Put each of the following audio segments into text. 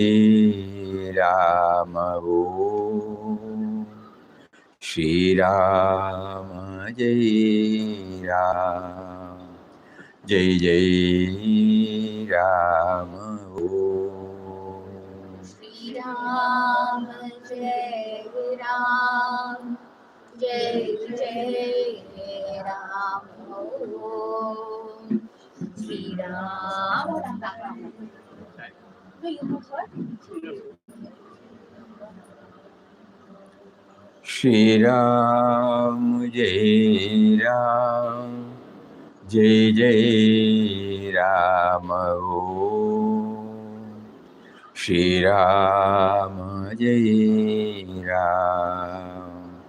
Ram Om Shri Ram Jai Ram Jai Jai Ram Om Shri Ram Jai Ram Jai Jai Ram Om Shri Ram. No, you go first. Shri Ram Jai Ram Jai Jai Ram Om Shri Ram Jai Ram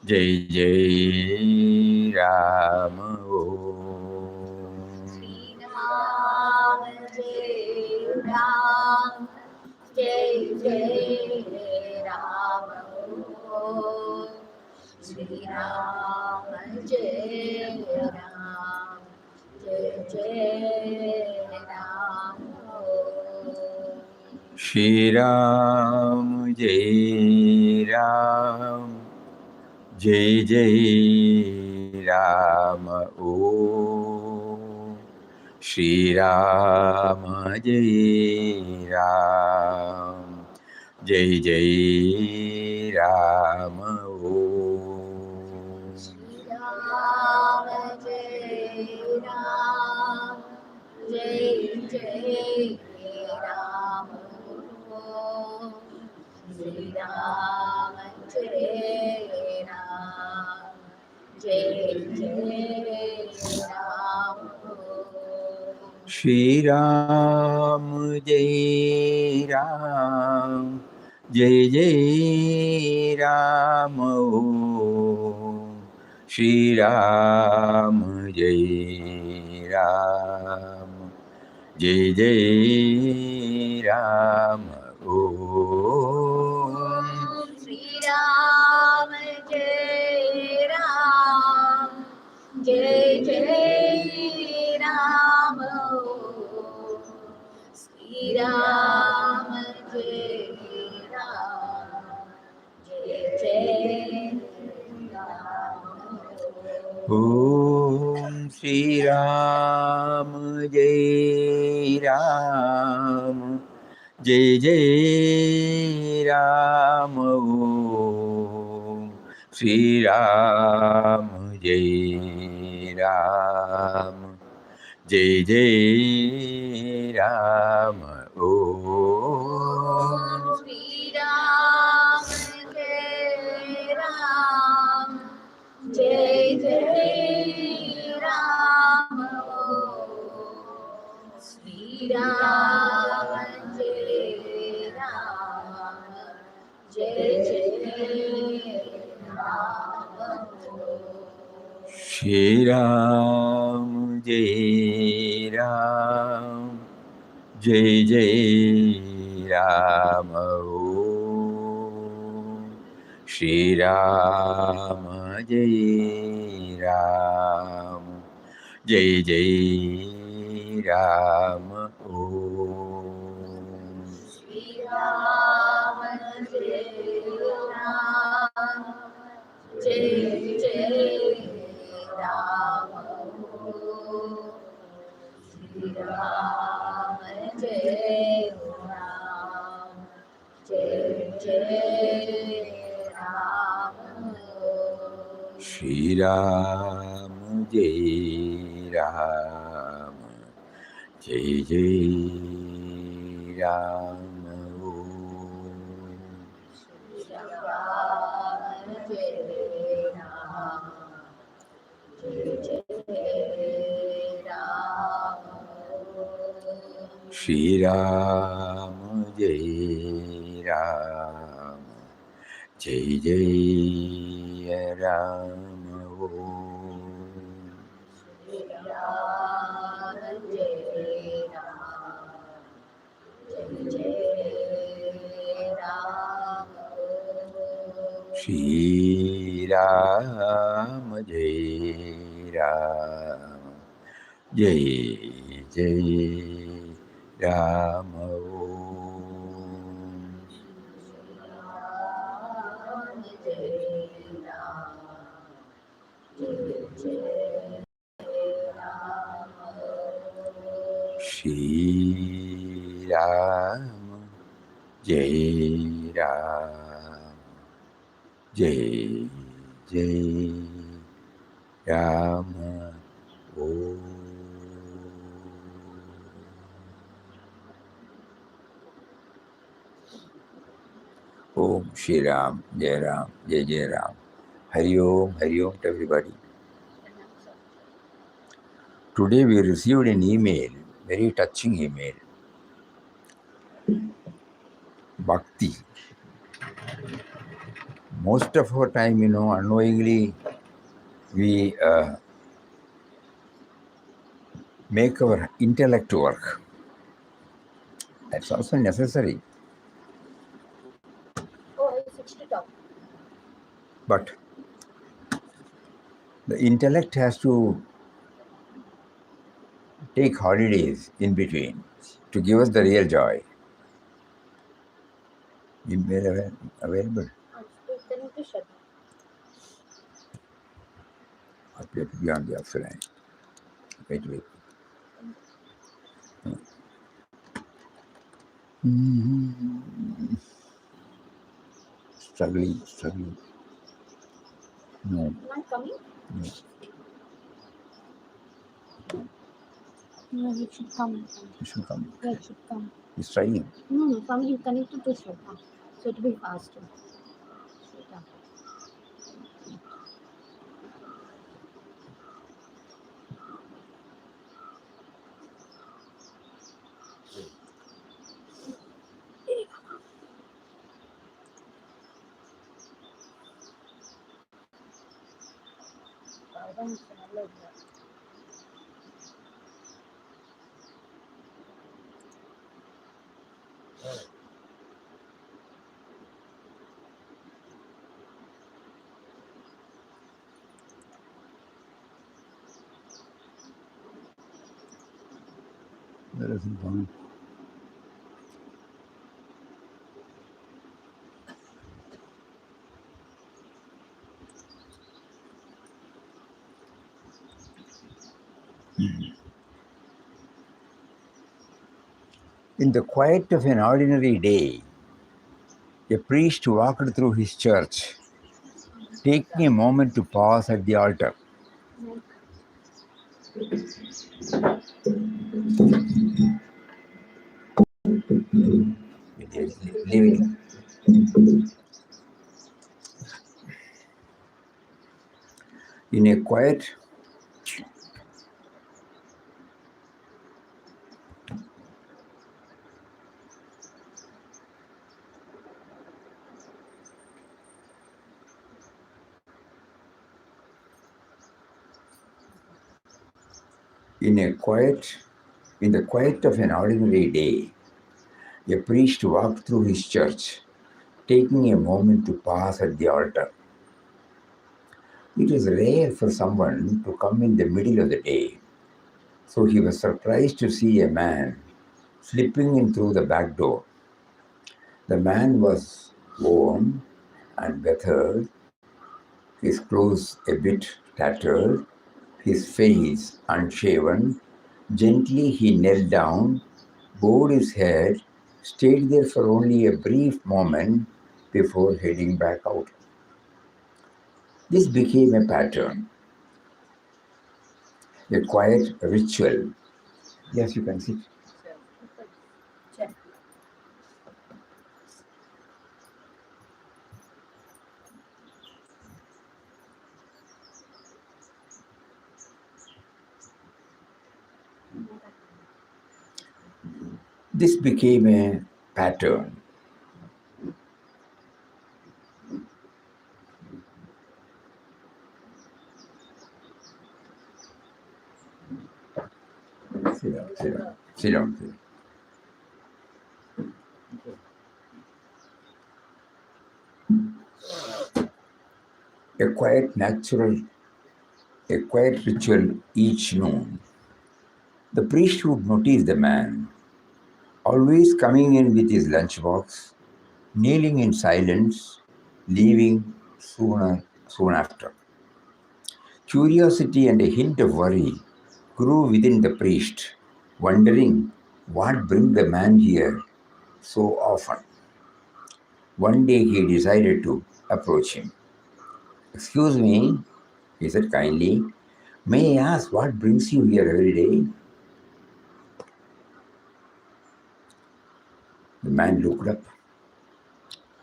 Jai Jai Ram Om Shri Ram Jai Ram Jai Jai Ram Om Shri Ram Jai Ram Jai Jai Ram Om Shri Ram Jai Ram Jai Jai Ram Om Shri Ram Jai Ram Jai Jai Ram Om Shri Ram Jai Ram Jai Jai Ram Om Shri Ram Jai Ram Jai Jai Ram Om Shri Ram Jai Ram Jai Jai Ram Om Shri Ram Jai Ram Jai Jai Ram Om Shri Ram Jai Ram Jai Jai Ram Om Shri Ram Jai Ram Jai Jai Ram Om Shri Ram Jai Ram Jai Jai Ram Om Shri Ram Jai Ram Jai Jai Ram Om Shri Ram Jai Ram Jai Jai Ram Om Shri Ram Jai Ram Jai Jai Ram Shri Ram Jai Ram Jai Jai Ram Om Shri Ram Jai Ram Jai Jai Ram Om Shri Ram Jai Ram Jai Jai Ram Om Shri Ram Jai Ram Jai Jai Ram Om Shri Ram Jai Ram Jai Jai Ram Om Shri Ram Jai Ram Jai Jai Ram Om Shri Ram Jai Ram Jai Jai Ram Om Shri Ram Jai Ram Jai Jai Ram Om Shri Ram Jai Ram Jai Jai Ram Om Shri Ram, Jai Ram, Jai Jai Rama. Om Shri Ram, Jai Ram, Jai Jai Ram. Hari Om to everybody. Today we received an email, very touching email. Bhakti. Most of our time, unknowingly, we make our intellect work. That's also necessary. Oh, I fixed it up. But the intellect has to take holidays in between to give us the real joy. Email available. Can you please shut Appear to be on the offline. Wait. Struggling. No. Not coming? No. No, it should come. It should come. Yeah, it should come. It's trying. No, from you connected to Shweta. So it will be faster. Shweta. That isn't coming. In the quiet of an ordinary day, a priest walked through his church, taking a moment to pause at the altar. It is living. In a quiet In the quiet of an ordinary day, a priest walked through his church, taking a moment to pause at the altar. It was rare for someone to come in the middle of the day, so he was surprised to see a man slipping in through the back door. The man was worn and weathered, his clothes a bit tattered, his face unshaven. Gently he knelt down, bowed his head, stayed there for only a brief moment before heading back out. This became a pattern, a quiet ritual. Yes, you can sit. This became a pattern. Sit down. A quiet ritual each noon. The priest would notice the man, always coming in with his lunchbox, kneeling in silence, leaving soon after. Curiosity and a hint of worry grew within the priest. wondering what brings the man here so often. One day he decided to approach him. "Excuse me," he said kindly, "may I ask what brings you here every day?" The man looked up,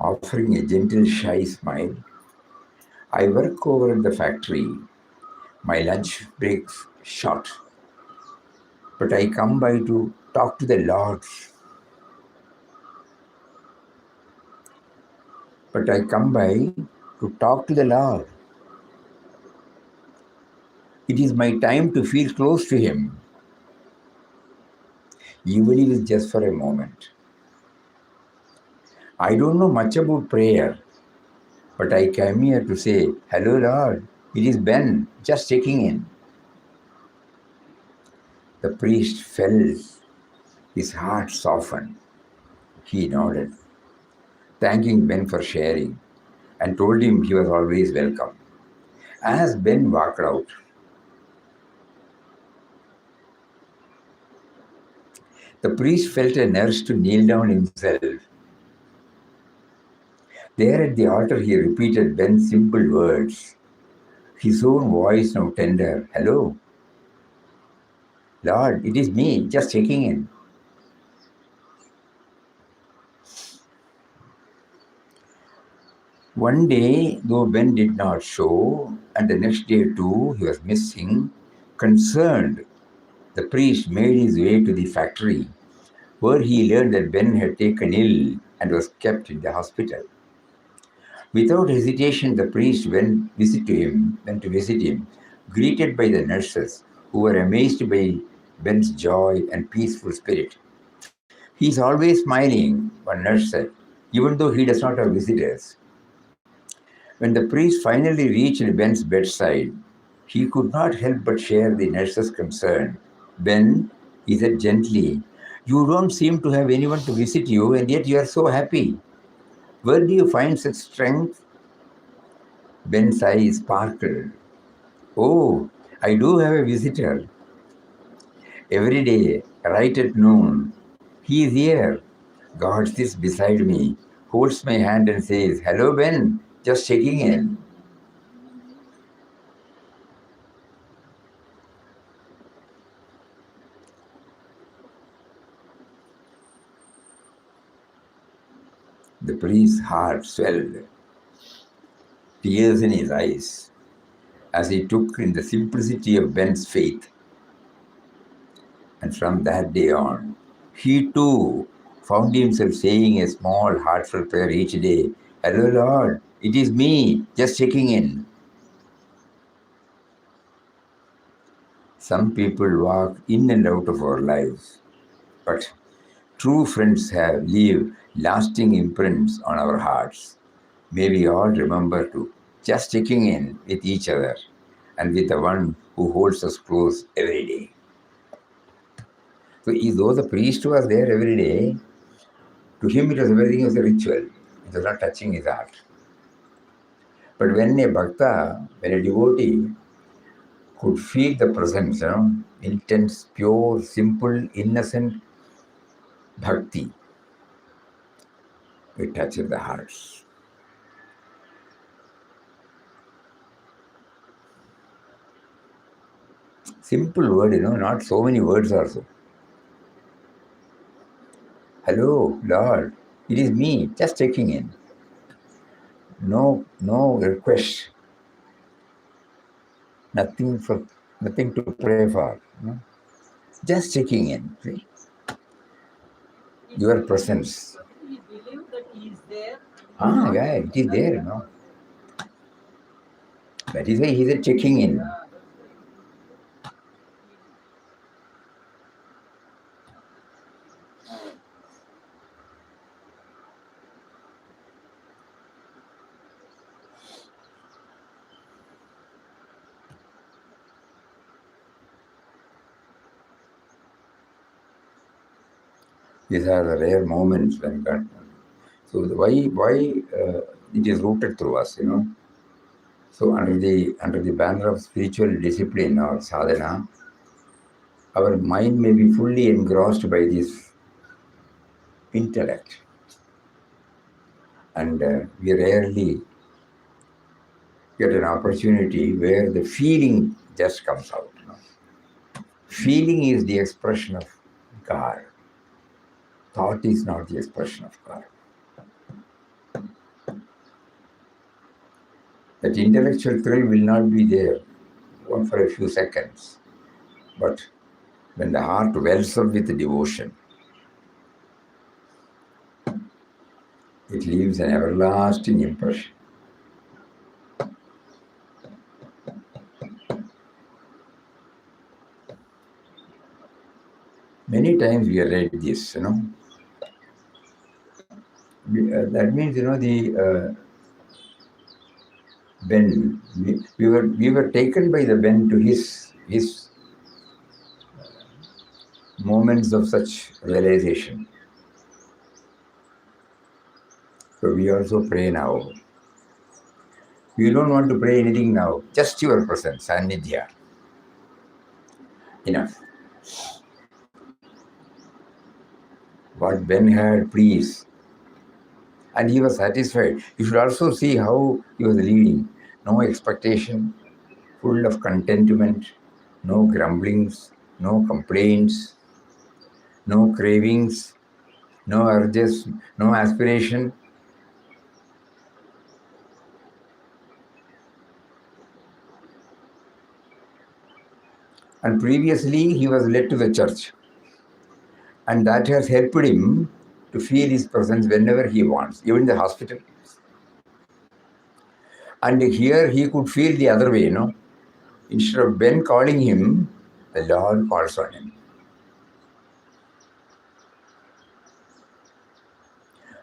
offering a gentle, shy smile. "I work over at the factory. My lunch breaks short, but I come by to talk to the Lord. But I come by to talk to the Lord. It is my time to feel close to Him, even if it's just for a moment. I don't know much about prayer, but I came here to say, 'Hello, Lord. It is Ben, just checking in.'" The priest felt his heart soften. He nodded, thanking Ben for sharing, and told him he was always welcome. As Ben walked out, the priest felt a nurse to kneel down himself. There at the altar, he repeated Ben's simple words, his own voice now tender. "Hello, Lord, it is me, just checking in." One day, though Ben did not show, and the next day too he was missing, concerned, the priest made his way to the factory, where he learned that Ben had taken ill and was kept in the hospital. Without hesitation, the priest went to visit him, greeted by the nurses, who were amazed by Ben's joy and peaceful spirit. "He is always smiling," one nurse said, "even though he does not have visitors." When the priest finally reached Ben's bedside, he could not help but share the nurse's concern. "Ben," he said gently, "you don't seem to have anyone to visit you, and yet you are so happy. Where do you find such strength?" Ben's eyes sparkled. "Oh, I do have a visitor. Every day, right at noon, he is here. God sits beside me, holds my hand and says, 'Hello, Ben, just checking in.'" The priest's heart swelled, tears in his eyes, as he took in the simplicity of Ben's faith. And from that day on, he too found himself saying a small, heartfelt prayer each day. "Hello, Lord, it is me, just checking in." Some people walk in and out of our lives, but true friends leave lasting imprints on our hearts. May we all remember to just checking in with each other and with the one who holds us close every day. So, though the priest was there every day, to him everything was a ritual. It was not touching his heart. But when a bhakta, when a devotee could feel the presence, intense, pure, simple, innocent bhakti, it touches the hearts. Simple word, not so many words also. "Hello, Lord, it is me, just checking in." No request, nothing to pray for. Just checking in. See? Your presence. We believe that he is there. Yeah, it is there, That is why he is checking in. These are the rare moments when God. So why it is rooted through us, So under the banner of spiritual discipline or sadhana, Our mind may be fully engrossed by this intellect, and we rarely get an opportunity where the feeling just comes out. Feeling is the expression of God. Thought is not the expression of God. That intellectual thrill will not be there for a few seconds. But when the heart wells up with devotion, it leaves an everlasting impression. Many times we have read this, that means, the Ben, we were taken by the Ben to his moments of such realization. So we also pray now. We don't want to pray anything now, just your presence, Sanidhya. Enough. What Ben had, please. And he was satisfied. You should also see how he was leading. No expectation, full of contentment, no grumblings, no complaints, no cravings, no urges, no aspiration. And previously, he was led to the church. And that has helped him to feel his presence whenever he wants, even in the hospital. And here he could feel the other way, Instead of Ben calling him, the Lord calls on him.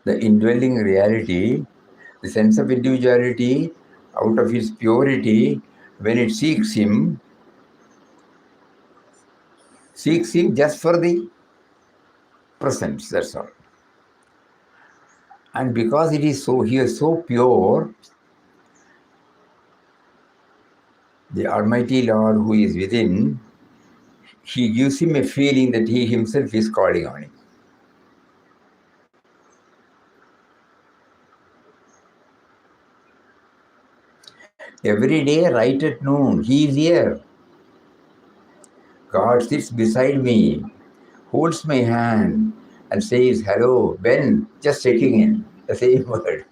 The indwelling reality, the sense of individuality, out of his purity, when it seeks him just for the presence, that's all. And because he is so pure, the Almighty Lord who is within, he gives him a feeling that he himself is calling on him. Every day, right at noon, he is here. God sits beside me, holds my hand, and says, "Hello, Ben," just checking in, the same word.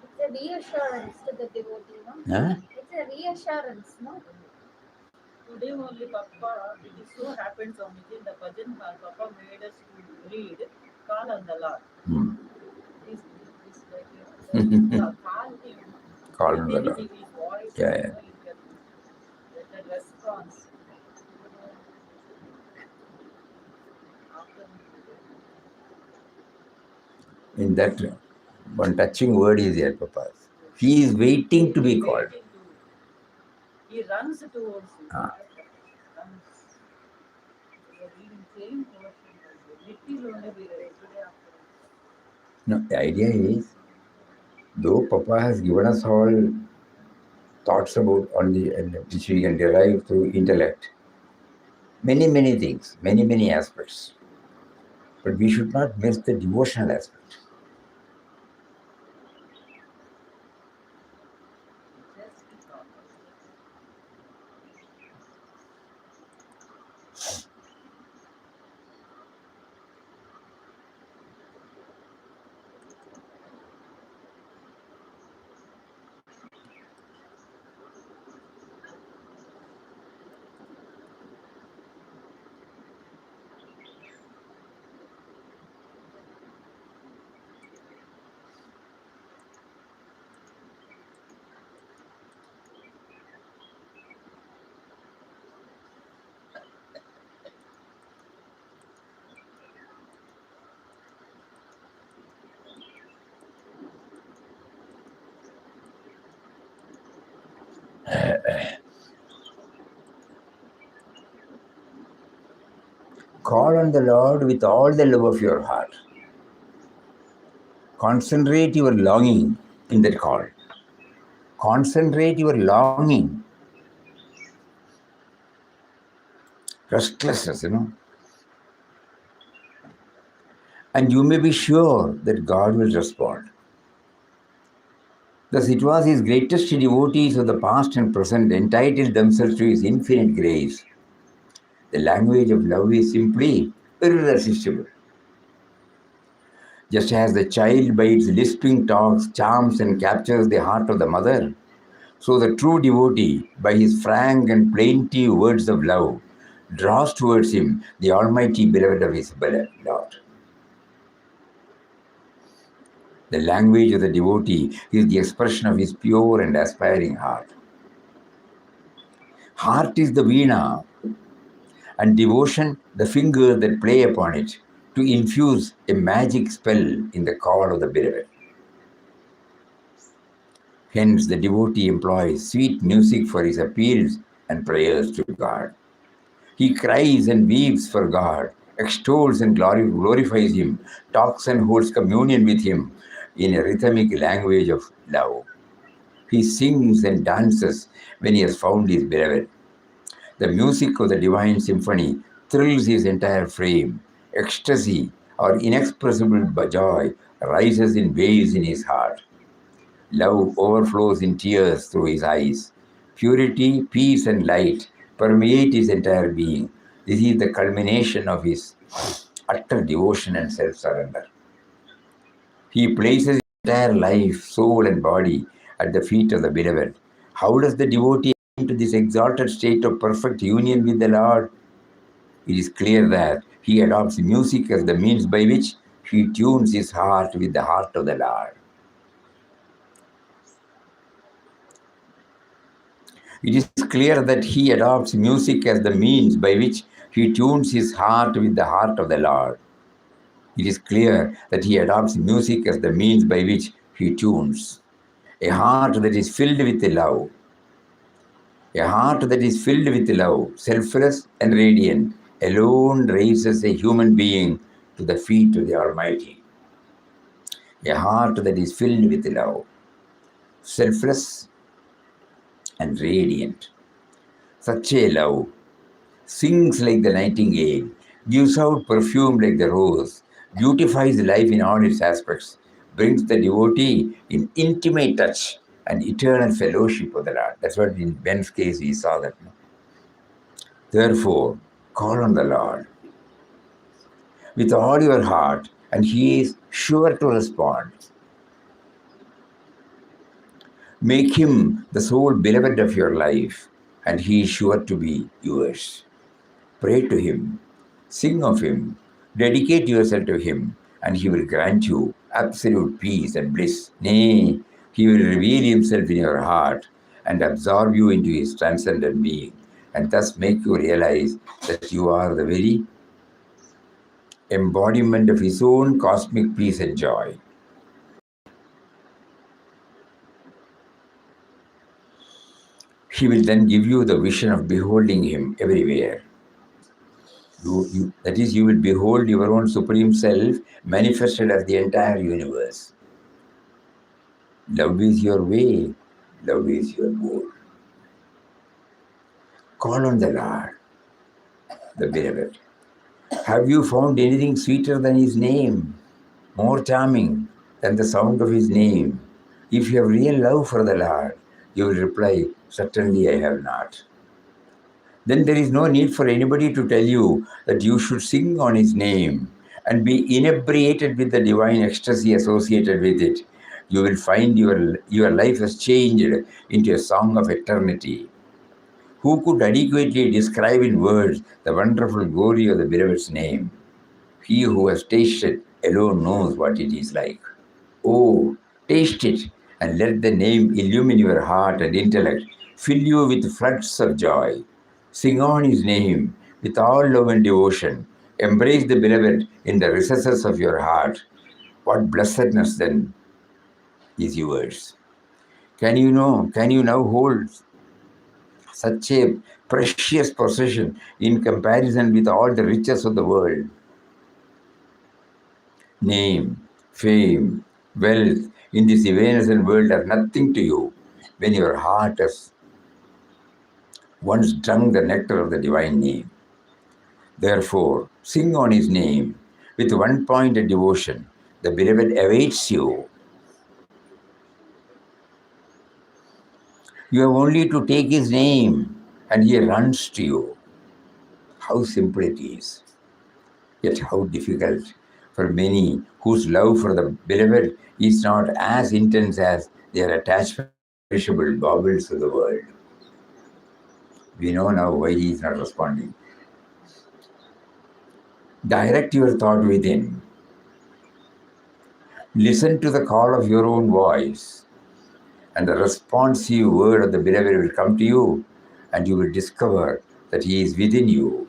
It's a reassurance to the devotee, no? Huh? It's a reassurance, no? Today only Papa, it is so happens Swamiji, in the bhajan hall, Papa made us to read Call on the Lord. Hmm. This like call him. Call on the Within Lord. his voice, Yeah. you can get a response. After In that, one touching word is there, Papa. He is waiting to be called. He runs towards you. Ah. Runs. We are reading same portion. Little only we read today after. No, the idea is, though Papa has given us all thoughts about which we can derive through intellect, many things, many aspects. But we should not miss the devotional aspect. Just talk. Call on the Lord with all the love of your heart. Concentrate your longing in that call. Concentrate your longing. Restlessness, And you may be sure that God will respond. Thus, it was his greatest devotees of the past and present entitled themselves to his infinite grace. The language of love is simply irresistible. Just as the child by its lisping talks charms and captures the heart of the mother, so the true devotee, by his frank and plaintive words of love, draws towards him the almighty beloved of his beloved Lord. The language of the devotee is the expression of his pure and aspiring heart. Heart is the veena, and devotion the fingers that play upon it to infuse a magic spell in the call of the beloved. Hence, the devotee employs sweet music for his appeals and prayers to God. He cries and weeps for God, extols and glorifies him, talks and holds communion with him in a rhythmic language of love. He sings and dances when he has found his beloved. The music of the divine symphony thrills his entire frame. Ecstasy or inexpressible joy rises in waves in his heart. Love overflows in tears through his eyes. Purity, peace, and light permeate his entire being. This is the culmination of his utter devotion and self-surrender. He places his entire life, soul, and body at the feet of the beloved. How does the devotee attain to this exalted state of perfect union with the Lord? It is clear that he adopts music as the means by which he tunes his heart with the heart of the Lord. It is clear that he adopts music as the means by which he tunes his heart with the heart of the Lord. It is clear that he adopts music as the means by which he tunes a heart that is filled with love. A heart that is filled with love, selfless and radiant, alone raises a human being to the feet of the Almighty. A heart that is filled with love, selfless and radiant. Such a love sings like the nightingale, gives out perfume like the rose, beautifies life in all its aspects, brings the devotee in intimate touch and eternal fellowship of the Lord. That's what in Ben's case we saw that. Therefore, call on the Lord with all your heart, and he is sure to respond. Make him the sole beloved of your life, and he is sure to be yours. Pray to him, sing of him, dedicate yourself to him, and he will grant you absolute peace and bliss. Nay, he will reveal himself in your heart and absorb you into his transcendent being, and thus make you realize that you are the very embodiment of his own cosmic peace and joy. He will then give you the vision of beholding him everywhere. That is, you will behold your own supreme self manifested as the entire universe. Love is your way. Love is your goal. Call on the Lord, the beloved. Have you found anything sweeter than his name, more charming than the sound of his name? If you have real love for the Lord, you will reply, certainly I have not. Then there is no need for anybody to tell you that you should sing on his name and be inebriated with the divine ecstasy associated with it. You will find your life has changed into a song of eternity. Who could adequately describe in words the wonderful glory of the beloved's name? He who has tasted alone knows what it is like. Oh, taste it and let the name illumine your heart and intellect, fill you with floods of joy. Sing on his name with all love and devotion. Embrace the beloved in the recesses of your heart. What blessedness then is yours. Can you now hold such a precious possession in comparison with all the riches of the world. Name, fame, wealth in this evanescent world are nothing to you when your heart has once drunk the nectar of the divine name. Therefore, sing on his name with one pointed devotion. The beloved awaits you. You have only to take his name and he runs to you. How simple it is, yet how difficult for many whose love for the beloved is not as intense as their attachment to the perishable baubles of the world. We know now why he is not responding. Direct your thought within. Listen to the call of your own voice, and the responsive word of the beloved will come to you, and you will discover that he is within you.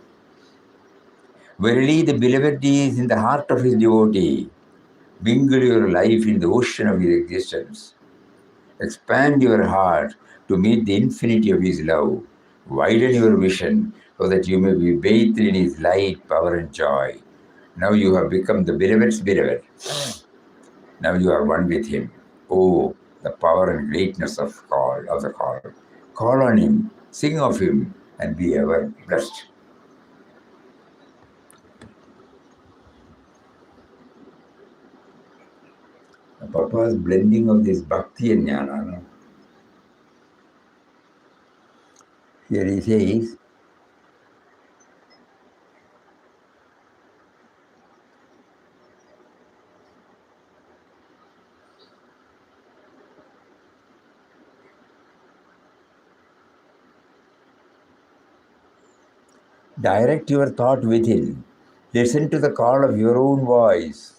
Verily, the beloved is in the heart of his devotee. Mingle your life in the ocean of his existence. Expand your heart to meet the infinity of his love. Widen your vision so that you may be bathed in his light, power, and joy. Now you have become the beloved's beloved. Now you are one with him. Oh, the power and greatness of the call. Call on him, sing of him, and be ever blessed. Papa's blending of this bhakti and jnana. No? Here he says, direct your thought within. Listen to the call of your own voice.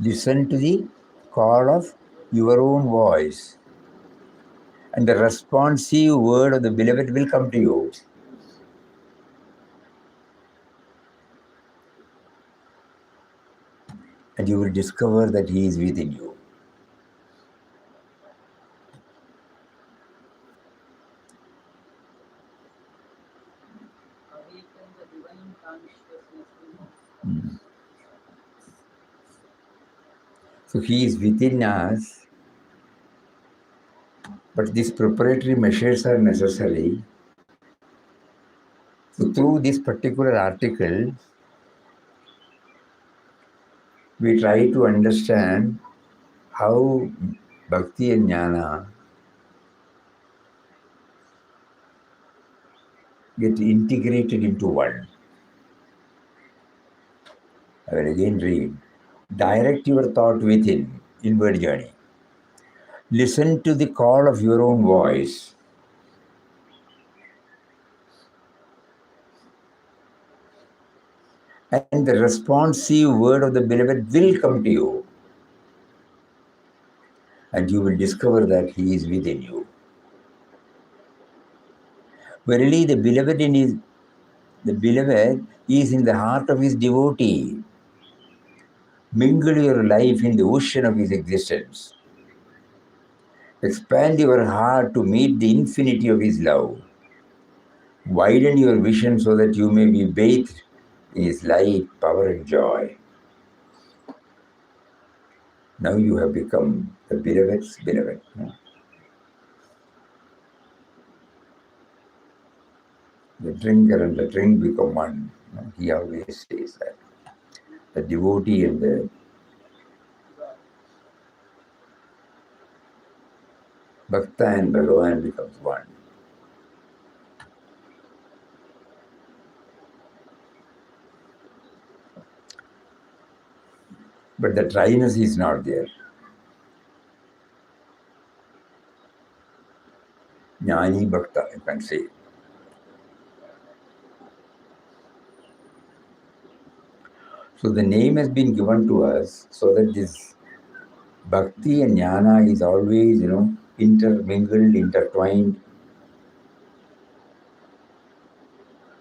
Listen to the call of your own voice. And the responsive word of the beloved will come to you. And you will discover that he is within you. Awaken the divine consciousness in us. So he is within us, but these preparatory measures are necessary. So through this particular article, we try to understand how bhakti and jnana get integrated into one. I will again read. Direct your thought within, inward journey. Listen to the call of your own voice. And the responsive word of the beloved will come to you. And you will discover that he is within you. Verily, the beloved is in the heart of his devotee. Mingle your life in the ocean of his existence. Expand your heart to meet the infinity of his love. Widen your vision so that you may be bathed in his light, power, and joy. Now you have become the beloved's beloved. The drinker and the drink become one. He always says that. The devotee and the Bhakta and Bhagavan becomes one. But the dryness is not there. Jnani Bhakta, you can say. So the name has been given to us so that this bhakti and jnana is always, intermingled, intertwined,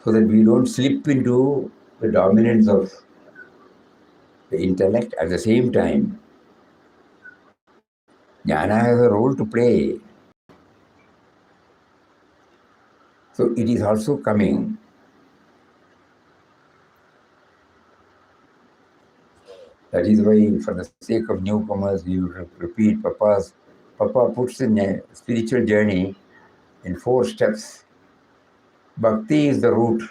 so that we don't slip into the dominance of the intellect. At the same time, jnana has a role to play. So it is also coming. That is why, for the sake of newcomers, we repeat Papa puts in a spiritual journey in 4 steps. Bhakti is the root,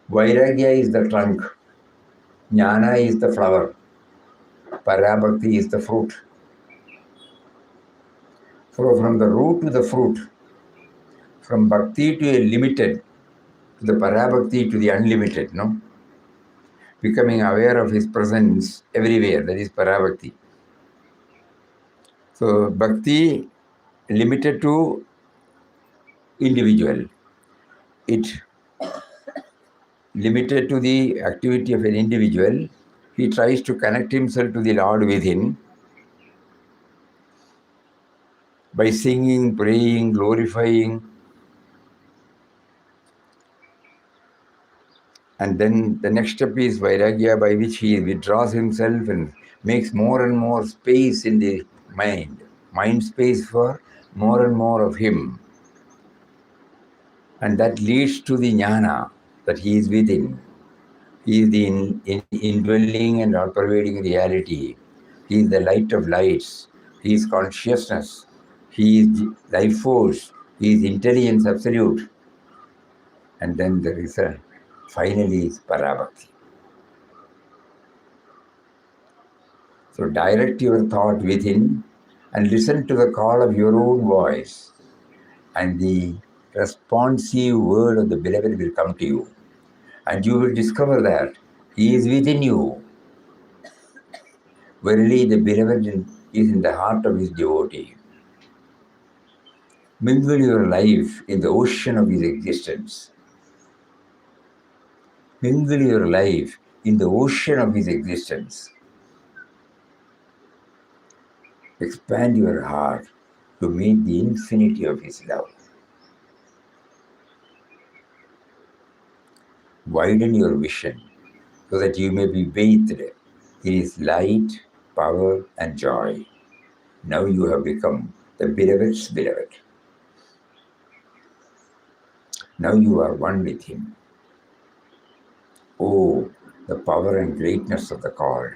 Vairagya is the trunk, Jnana is the flower, Parabhakti is the fruit. So from the root to the fruit, from Bhakti to a limited, to the Parabhakti to the unlimited, no? Becoming aware of his presence everywhere, that is Parabhakti. So Bhakti limited to individual. It limited to the activity of an individual. He tries to connect himself to the Lord within by singing, praying, glorifying. And then the next step is Vairagya, by which he withdraws himself and makes more and more space in the mind space for more and more of him. And that leads to the jnana, that he is within. He is the indwelling and all-pervading reality. He is the light of lights. He is consciousness. He is life force. He is intelligence absolute. And then the result finally is Parabhakti. So direct your thought within and listen to the call of your own voice, and the responsive word of the beloved will come to you. And you will discover that he is within you. Verily, the beloved is in the heart of his devotee. Mingle your life in the ocean of his existence. Mingle your life in the ocean of his existence. Expand your heart to meet the infinity of his love. Widen your vision so that you may be bathed in his light, power, and joy. Now you have become the beloved's beloved. Now you are one with him. Oh, the power and greatness of the call.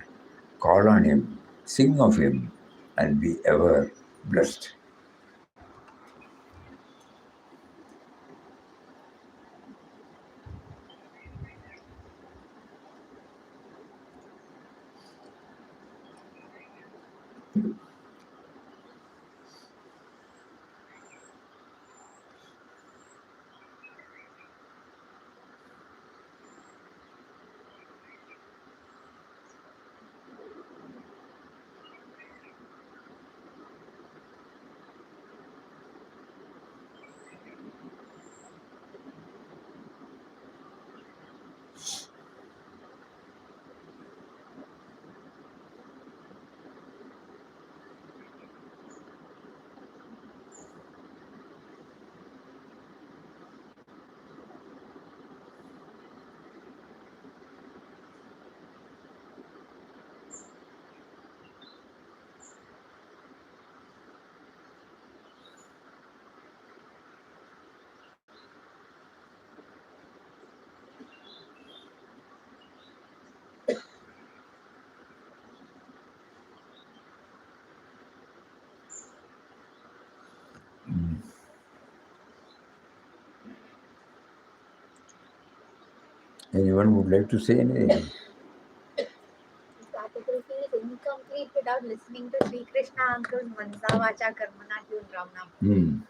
Call on him, sing of him, and be ever blessed. Anyone would like to say anything? This article feels incomplete without listening to Sri Krishna Uncle's Mansa Vacha Karmana tune Ramnam.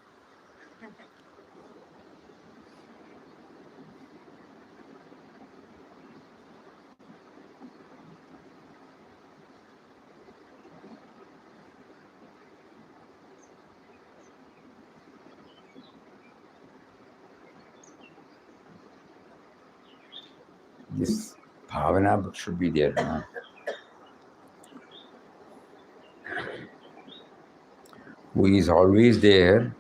This bhavana should be there. No? Who is always there,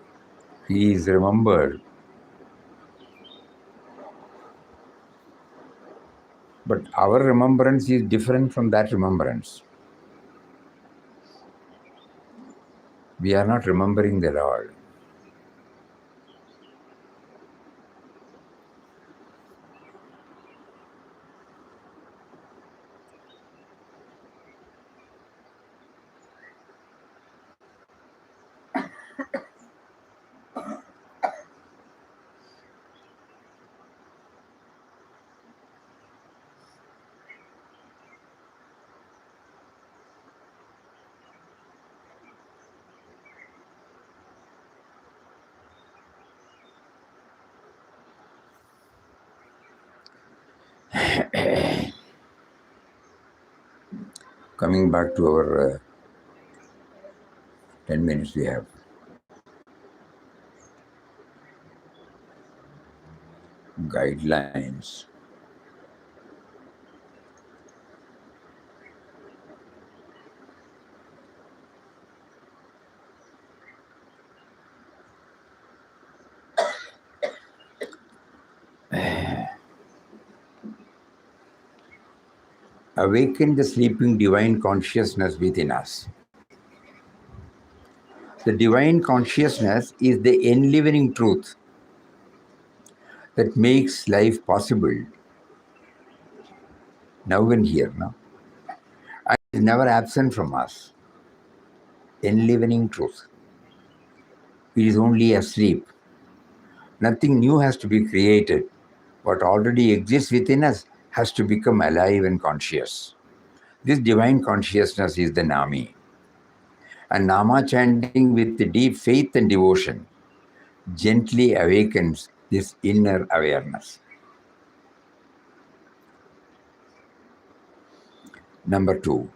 he is remembered. But our remembrance is different from that remembrance. We are not remembering the Lord. Coming back to our 10 minutes we have. Guidelines. Awaken the sleeping divine consciousness within us. The divine consciousness is the enlivening truth that makes life possible now and here, no? And is never absent from us. Enlivening truth. It is only asleep. Nothing new has to be created. What already exists within us has to become alive and conscious. This divine consciousness is the Nami. And Nama chanting with deep faith and devotion gently awakens this inner awareness. Number 2,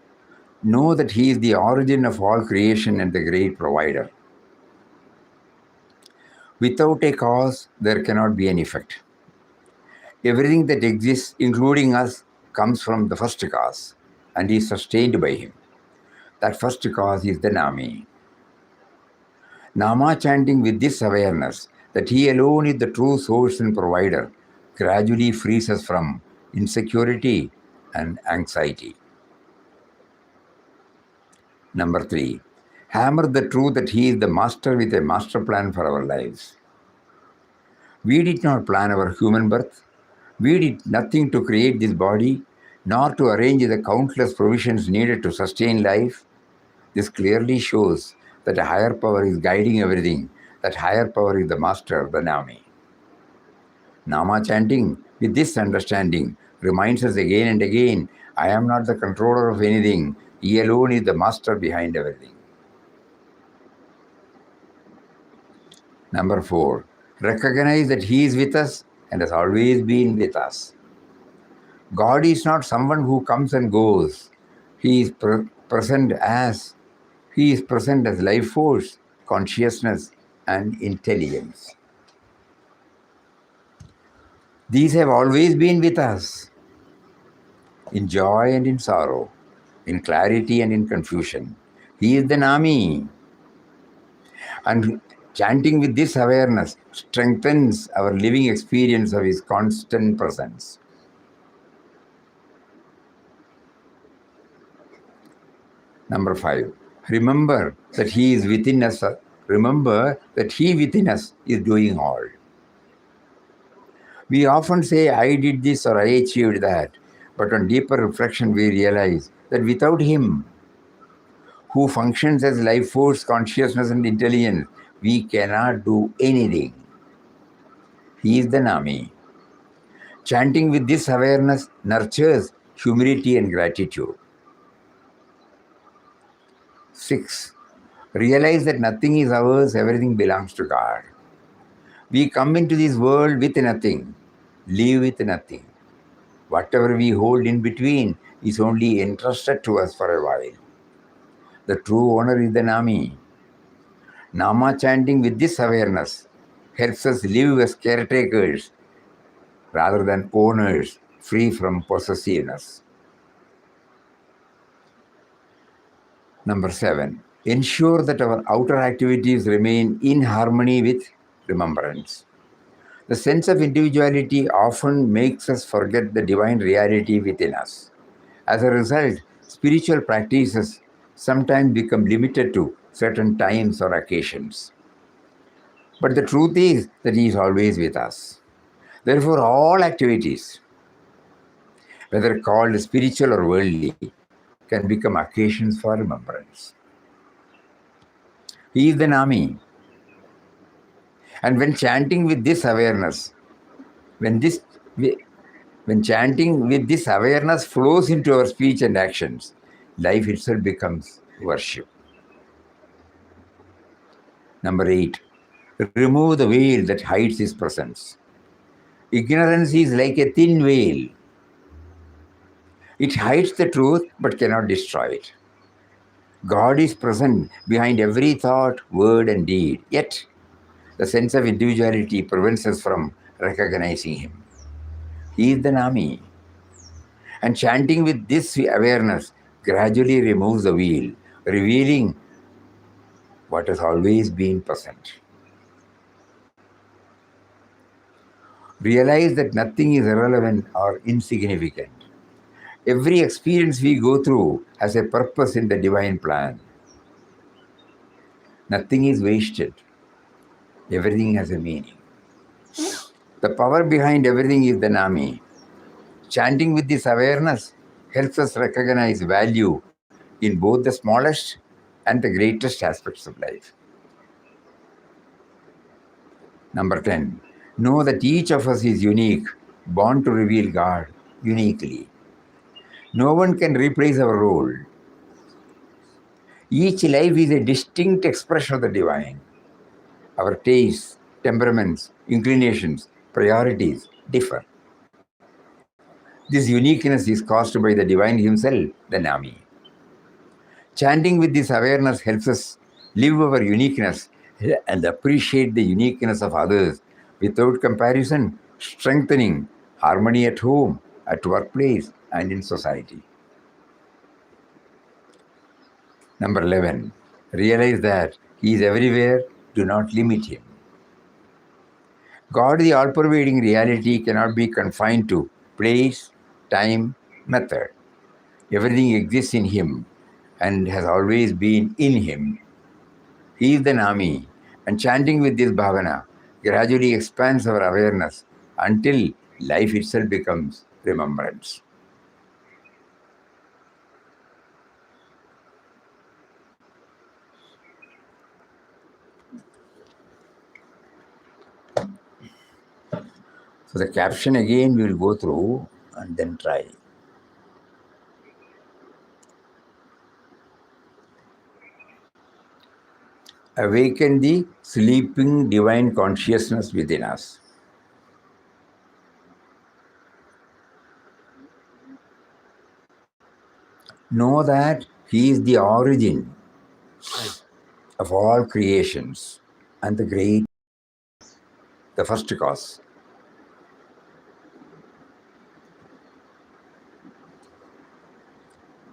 know that He is the origin of all creation and the great provider. Without a cause, there cannot be an effect. Everything that exists, including us, comes from the first cause and is sustained by Him. That first cause is the Nami. Nama chanting with this awareness that He alone is the true source and provider gradually frees us from insecurity and anxiety. Number 3, hammer the truth that He is the master with a master plan for our lives. We did not plan our human birth. We did nothing to create this body, nor to arrange the countless provisions needed to sustain life. This clearly shows that a higher power is guiding everything. That higher power is the master, the Nami. Nama chanting with this understanding reminds us again and again, I am not the controller of anything. He alone is the master behind everything. Number 4, recognize that He is with us and has always been with us. God is not someone who comes and goes. He is present as life force, consciousness, and intelligence. These have always been with us, in joy and in sorrow, in clarity and in confusion. He is the Nami. And chanting with this awareness strengthens our living experience of His constant presence. Number 5, remember that He is within us. Remember that He within us is doing all. We often say, I did this or I achieved that. But on deeper reflection, we realize that without Him, who functions as life force, consciousness, and intelligence, we cannot do anything. He is the Nami. Chanting with this awareness nurtures humility and gratitude. 6, realize that nothing is ours, everything belongs to God. We come into this world with nothing, live with nothing. Whatever we hold in between is only entrusted to us for a while. The true owner is the Nami. Nama chanting with this awareness helps us live as caretakers rather than owners, free from possessiveness. Number 7, ensure that our outer activities remain in harmony with remembrance. The sense of individuality often makes us forget the divine reality within us. As a result, spiritual practices sometimes become limited to certain times or occasions. But the truth is that He is always with us. Therefore, all activities, whether called spiritual or worldly, can become occasions for remembrance. He is the Nami. And when chanting with this awareness, when chanting with this awareness flows into our speech and actions, life itself becomes worship. Number 8, remove the veil that hides His presence. Ignorance is like a thin veil It hides the truth but cannot destroy it. God is present behind every thought, word, and deed. Yet, the sense of individuality prevents us from recognizing Him. He is the Nami. And chanting with this awareness gradually removes the veil, revealing what has always been present. Realize that nothing is irrelevant or insignificant. Every experience we go through has a purpose in the divine plan. Nothing is wasted. Everything has a meaning. The power behind everything is the Nami. Chanting with this awareness helps us recognize value in both the smallest and the greatest aspects of life. Number 10. Know that each of us is unique, born to reveal God uniquely. No one can replace our role. Each life is a distinct expression of the divine. Our tastes, temperaments, inclinations, priorities differ. This uniqueness is caused by the divine himself, the Nami. Chanting with this awareness helps us live our uniqueness and appreciate the uniqueness of others without comparison, strengthening harmony at home, at workplace, and in society. Number 11. Realize that He is everywhere, do not limit Him. God, the all-pervading reality, cannot be confined to place, time, method. Everything exists in Him and has always been in Him. He is the Nami, and chanting with this bhavana gradually expands our awareness until life itself becomes remembrance. So the caption again we will go through and then try. Awaken the sleeping divine consciousness within us. Know that He is the origin of all creations and the first cause.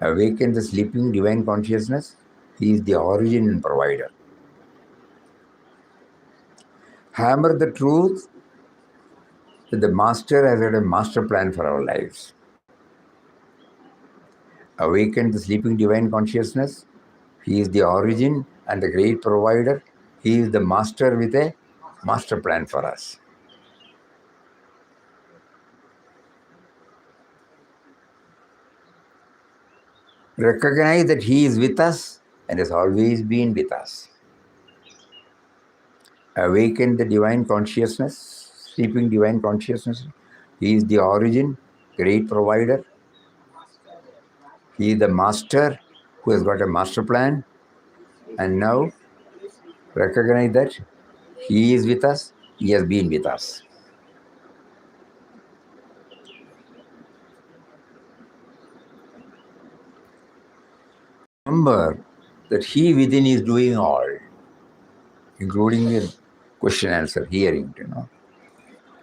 Awaken the sleeping divine consciousness. He is the origin and provider. Hammer the truth that the Master has had a master plan for our lives. Awaken the sleeping divine consciousness. He is the origin and the great provider. He is the Master with a master plan for us. Recognize that He is with us and has always been with us. Awaken the divine consciousness, sleeping divine consciousness. He is the origin, great provider. He is the Master who has got a master plan. And now recognize that He is with us, He has been with us. Remember that He within is doing all, including the question answer, hearing,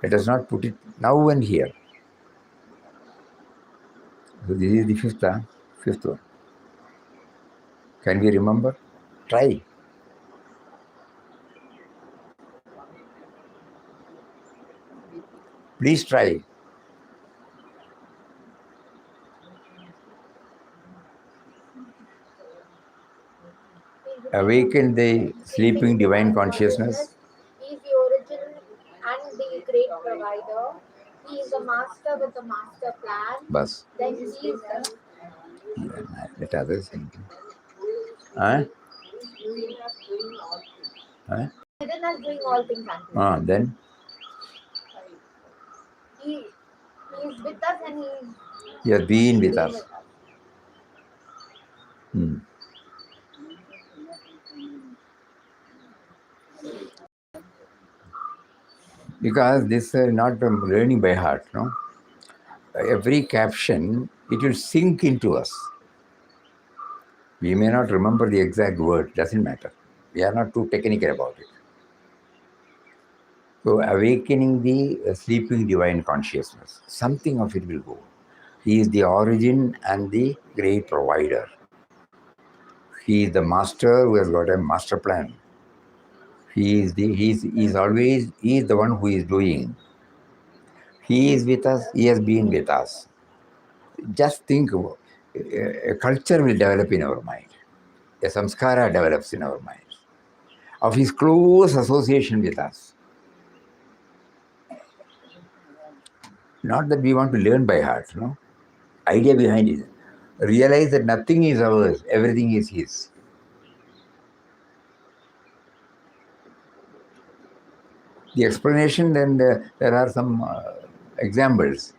Let us not put it now and here. So this is the fifth one. Can we remember? Try. Please try. Awaken the sleeping divine consciousness. He is the origin and the great provider. He is the master with the master plan. Bas. Then he is the... Let others think. Huh? Huh? Within us doing all things. Then? He is with us and He has been with us. Because this is not learning by heart, no? Every caption it will sink into us. We may not remember the exact word, doesn't matter. We are not too technical about it. So awakening the sleeping divine consciousness, something of it will go. He is the origin and the great provider. He is the master who has got a master plan. He is the one who is doing. He is with us, he has been with us. Just think, a culture will develop in our mind. A samskara develops in our mind of his close association with us. Not that we want to learn by heart, no. Idea behind it. Realize that nothing is ours, everything is his. The explanation, then there are some examples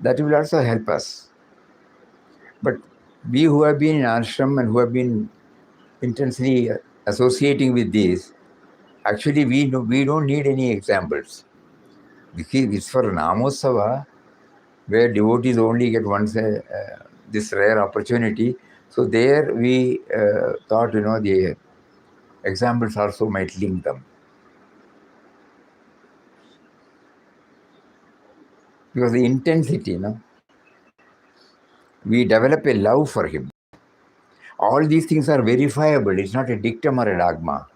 that will also help us. But we who have been in ashram and who have been intensely associating with this, actually we don't need any examples. Because it's for Namosava, where devotees only get once this rare opportunity. So there we thought, the examples also might link them. Because the intensity, we develop a love for him. All these things are verifiable. It's not a dictum or a dogma.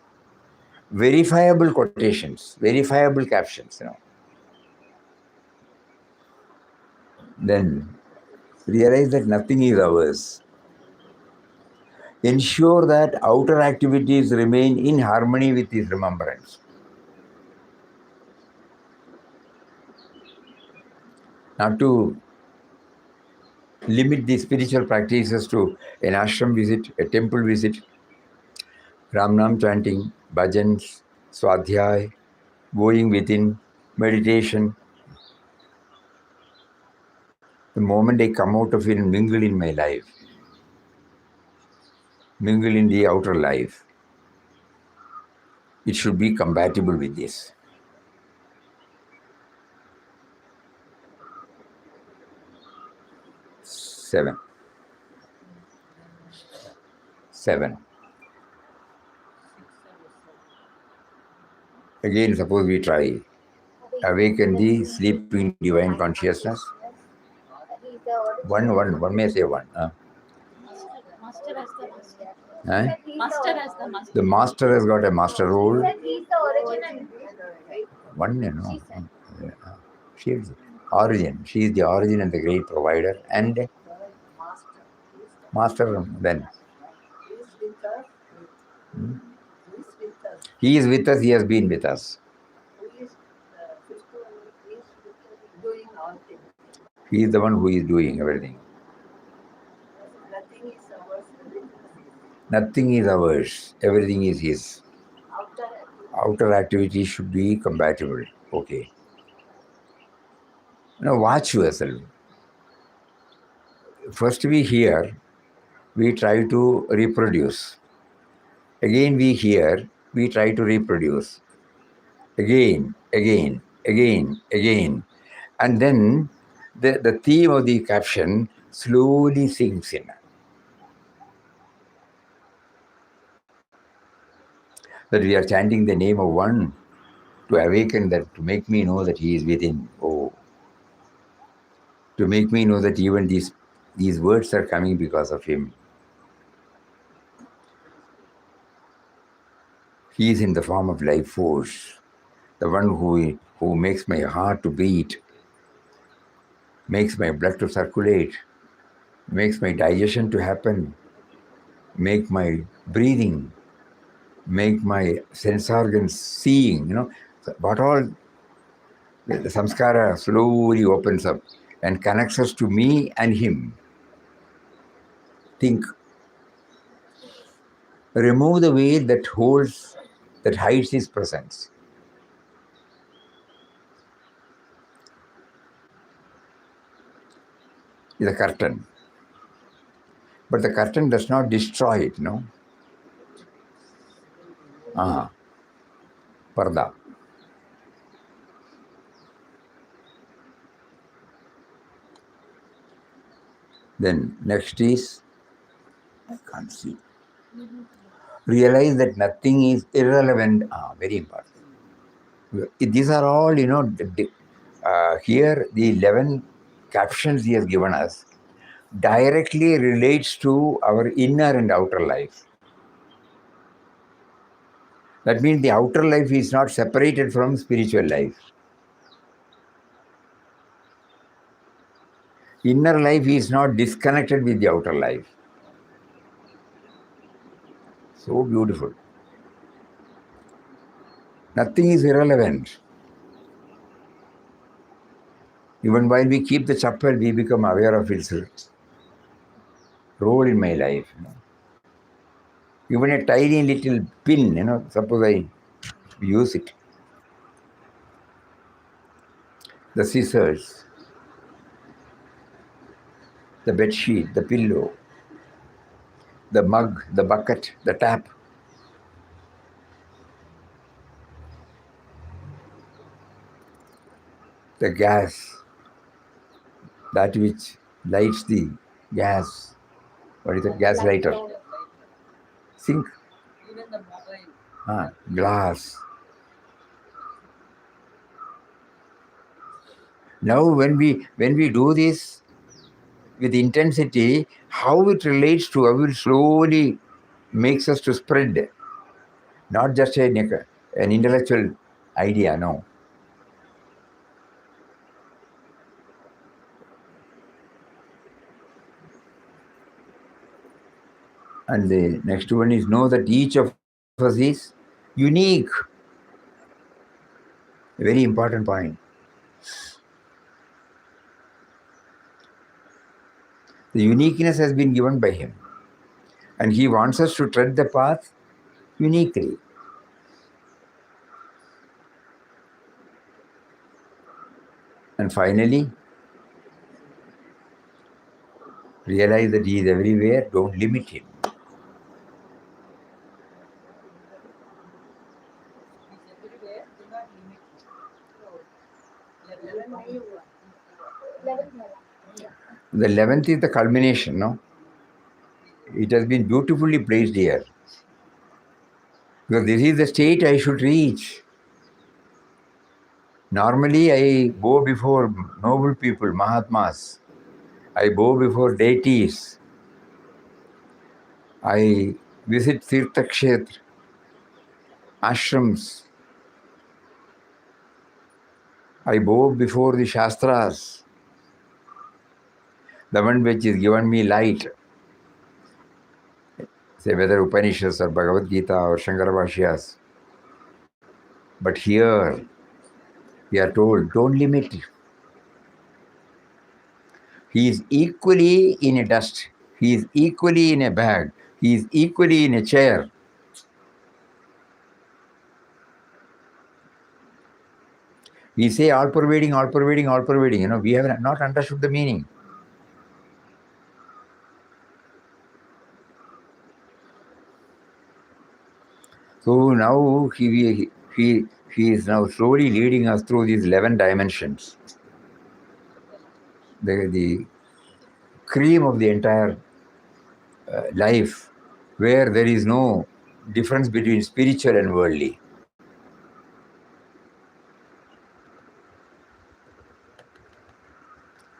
Verifiable quotations, verifiable captions, Then realize that nothing is ours. Ensure that outer activities remain in harmony with his remembrance. Not to limit the spiritual practices to an ashram visit, a temple visit, Ramnam chanting, bhajans, swadhyay, going within, meditation. The moment I come out of it and mingle in my life, mingle in the outer life, it should be compatible with this. Seven. Again, suppose we try. Awaken the sleeping divine consciousness. One may say one. Master as the master. Master as the master. The master has got a master role. He's the origin. One, she is origin. She is the origin and the great provider. And master then. He is with us, he has been with us. He is the one who is doing everything. Nothing is ours, everything is his. Outer activities should be compatible. Okay. Now watch yourself. First we hear, we try to reproduce. Again we hear, we try to reproduce. Again. And then the theme of the caption slowly sinks in. That we are chanting the name of one to awaken that, to make me know that he is within. Oh, to make me know that even these words are coming because of him. He is in the form of life force, the one who makes my heart to beat, makes my blood to circulate, makes my digestion to happen, make my breathing, make my sense organs seeing, what all the samskara slowly opens up and connects us to me and him. Think. Remove the veil that hides his presence. Is a curtain. But the curtain does not destroy it, Parda. Then next is, I can't see. Realize that nothing is irrelevant. Very important. These are all, here the 11 captions he has given us directly relates to our inner and outer life. That means the outer life is not separated from spiritual life. Inner life is not disconnected with the outer life. So beautiful. Nothing is irrelevant. Even while we keep the chapel, we become aware of its role in my life. Even a tiny little pin, suppose I use it. The scissors, the bed sheet, the pillow, the mug, the bucket, the tap. The gas, that which lights the gas. What is it? Gas lighter. Sink. Even the mobile. Glass. Now when we do this with intensity, how it relates to how it slowly makes us to spread. Not just an intellectual idea, no. And the next one is know that each of us is unique. A very important point. The uniqueness has been given by him. And he wants us to tread the path uniquely. And finally, realize that he is everywhere, don't limit him. The 11th is the culmination, no? It has been beautifully placed here. Because this is the state I should reach. Normally, I bow before noble people, Mahatmas. I bow before deities. I visit Tirtha Kshetra, ashrams. I bow before the Shastras, the one which is given me light. Say whether Upanishads or Bhagavad Gita or Shankara Bhashyas. But here, we are told, don't limit it. He is equally in a dust. He is equally in a bag. He is equally in a chair. We say all pervading, all pervading, all pervading. We have not understood the meaning. So now he is now slowly leading us through these 11 dimensions. The cream of the entire life, where there is no difference between spiritual and worldly.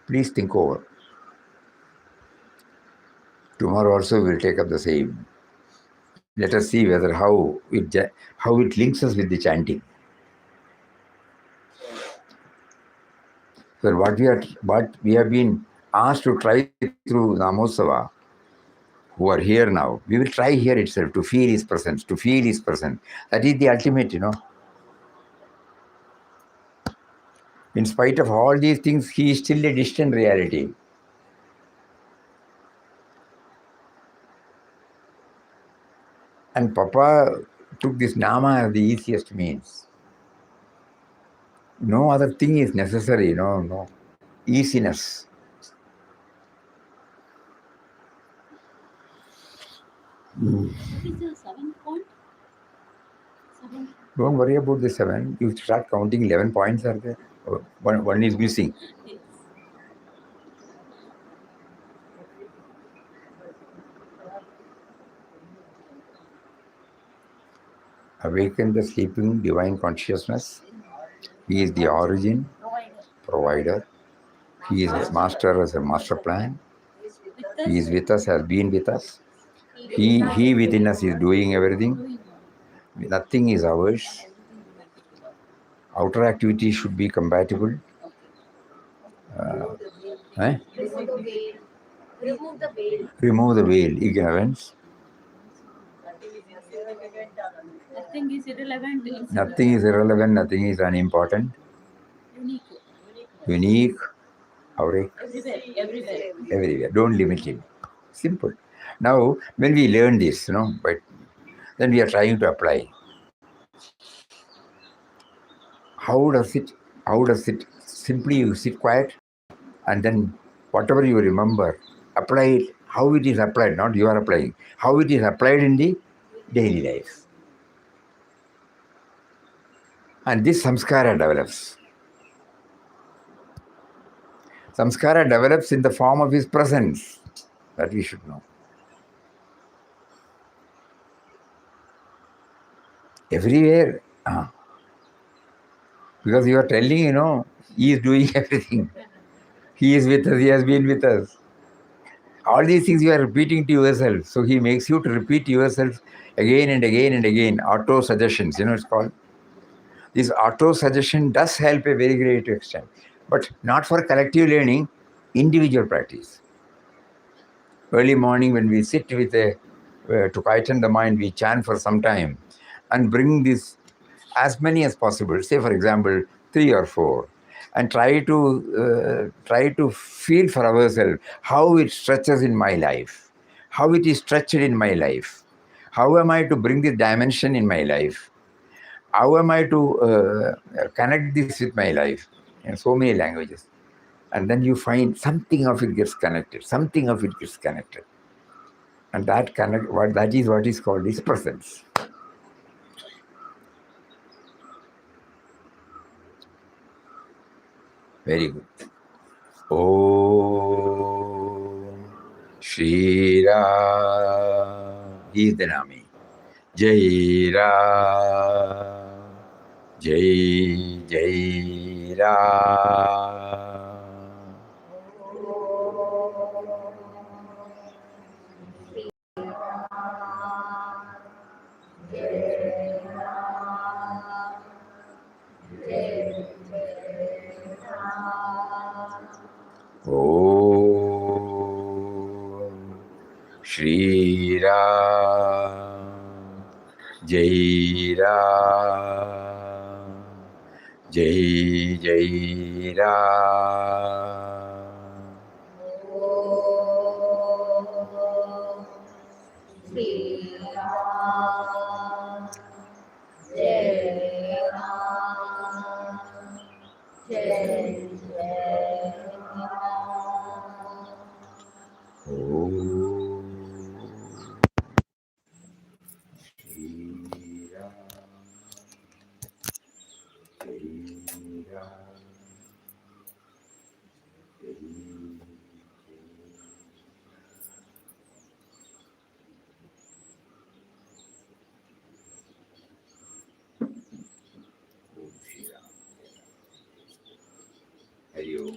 Please think over. Tomorrow also we'll take up the same. Let us see whether how it links us with the chanting. So what we have been asked to try through Namosava, who are here now, we will try here itself to feel his presence, to feel his presence. That is the ultimate, In spite of all these things, he is still a distant reality. And Papa took this Nama as the easiest means. No other thing is necessary, no easiness. What is the 7th point? 7. Don't worry about the 7. You start counting 11 points are there. One is missing. Yes. Awaken the sleeping divine consciousness. He is the origin, provider. He is his master as a master plan. He is with us, has been with us. He within us is doing everything. Nothing is ours. Outer activities should be compatible. Remove the veil. Remove the veil, ignorance. Nothing is irrelevant. Nothing is irrelevant, nothing is unimportant. Unique. Everywhere. Don't limit him. Simple. Now, when we learn this, but then we are trying to apply. How does it? Simply you sit quiet and then whatever you remember, apply it. How it is applied, not you are applying. How it is applied in the daily life. And this samskara develops. Samskara develops in the form of his presence. That we should know. Everywhere. Because you are telling, he is doing everything. He is with us, he has been with us. All these things you are repeating to yourself. So he makes you to repeat yourself again and again and again. Auto-suggestions, it's called. This auto-suggestion does help a very great extent. But not for collective learning, individual practice. Early morning when we sit with to quieten the mind, we chant for some time and bring this as many as possible. Say, for example, 3 or 4. And try to feel for ourselves how it stretches in my life, how it is stretched in my life. How am I to bring this dimension in my life? How am I to connect this with my life? In so many languages. And then you find something of it gets connected. Something of it gets connected. And that is what is called his presence. Very good. Om Shri Ram. He is the Nami. Jai Ram. Jai Jai Ram. Om Shri Ram. Jai Ram. Jai Jai Ram. Shri Ram. Jai Ram. Jai Jai Ram. Om Shri Ram. Shri Ram. Hari Om.